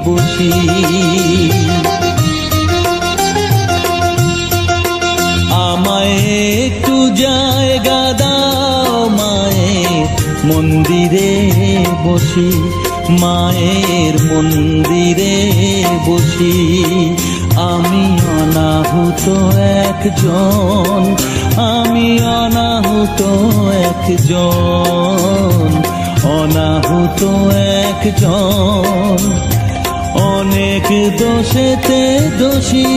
বসি। আমায় একটু জায়গা দাও মায়ের মন্দিরে বসি, মায়ের মন্দিরে বসি। আমি অনাহুত একজন, আমি অনাহুত একজন, অনাহুত একজন। অনেক দোষেতে দোষী,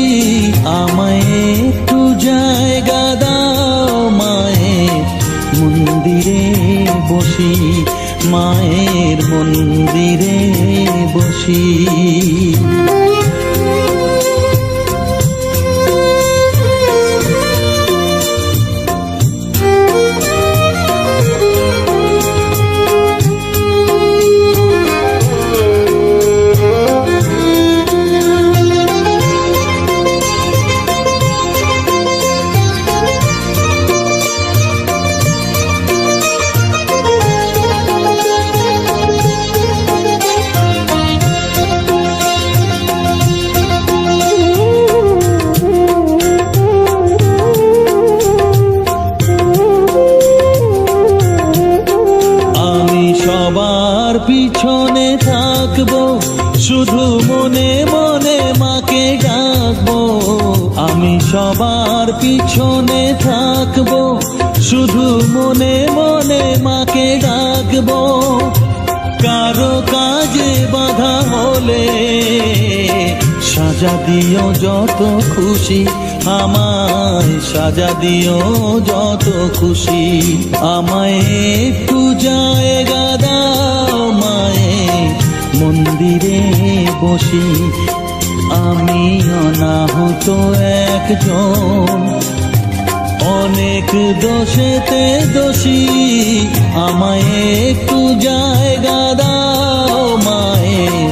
আমায় একটু জায়গা দাও মায়ের মন্দিরে বসি, মায়ের মন্দিরে বসি। সবার পিছনে থাকবো, শুধু মনে মনে মাকে ডাকবো। আমি সবার পিছনে থাকবো, শুধু মনে মনে মাকে ডাকবো। কারো কাজে বাধা হলে সাজা দিও যত খুশি, আমায় সাজা দিও যত খুশি। আমায় একটু জায়গা দাও মায়ের মন্দিরে বসি, আমি অনাহুত একজন। অনেক দোষেতে দোষী, আমায় একটু জায়গা দাও মায়ের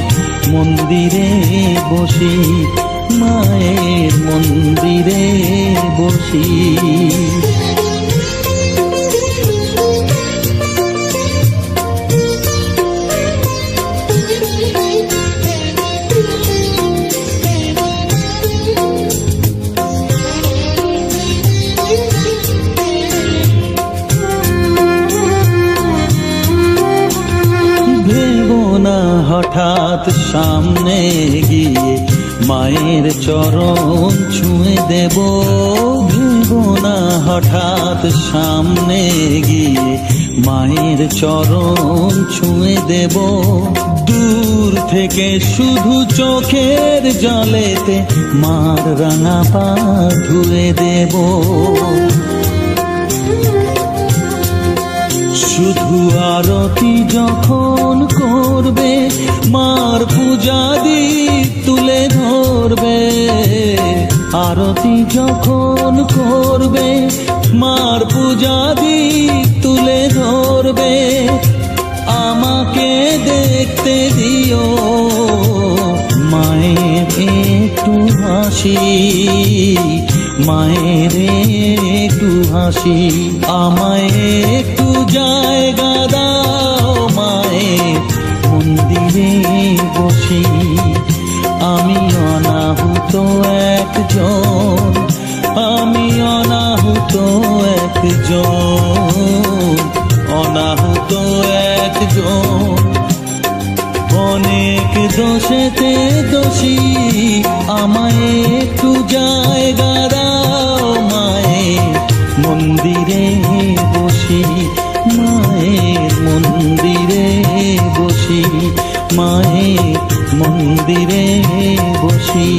মন্দিরে বসি, মায়ের মন্দিরে বসি। হঠাৎ সামনে গিয়ে মায়ের চরণ ছুঁয়ে দেব, ভেবো না হঠাৎ সামনে গিয়ে মায়ের চরণ ছুঁয়ে দেব। দূর থেকে শুধু চোখের জলেতে মার রাঙা পা ধুয়ে দেব। শুধু আরতি যখন করবে, মার পূজা দীপ তুলে ধরবে। আরতি যখন করবে, মার পূজা দীপ তুলে ধরবে। আমাকে দেখতে দিও মায়ের একটু হাসি, মায়ের একটু হাসি। আমায় একটু জায়গা দাও মায়ের মন্দিরে বসি, আমি অনাহুত একজন, আমি অনাহুত একজন, অনাহুত একজন। অনেক দোষেতে দোষী, আমায় একটু জায়গা দাও মায়ের মন্দিরে বসি, মায়ের মন্দিরে বসি, মায়ের মন্দিরে বসি।